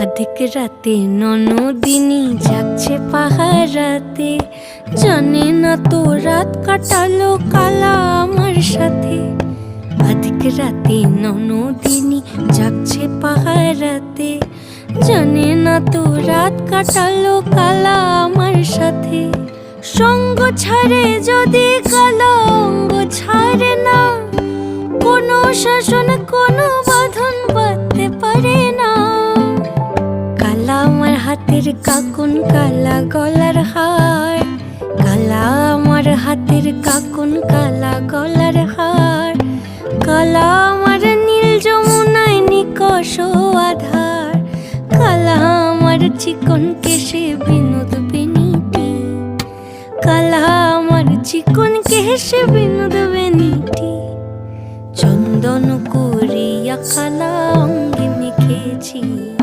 অধিক রাতে ননদিনী যাচ্ছে পাহারাতে, জানে না তো রাত কাটালো কালা আমার সাথে। অধিক রাতে ননদিনী যাচ্ছে পাহারাতে, জানে না তো রাত কাটালো কালা আমার সাথে। সঙ্গ ছাড়ে যদি কালা অঙ্গ ছাড়ে না, কোনো শাসন কোনো বাঁধন বাঁধতে পারে না। কালা আমার হাতের কাকুন কালা গলার হার, কালা আমার হাতের কাকুন কালা গলার হার। কালা আমার নীল যমুনায় নিকষ আধার, কালা আমার চিকন কেশে বিনোদ বেনিটি, কালা আমার চিকন কেশে বিনোদ বেনিটি। চন্দন করিয়া কালা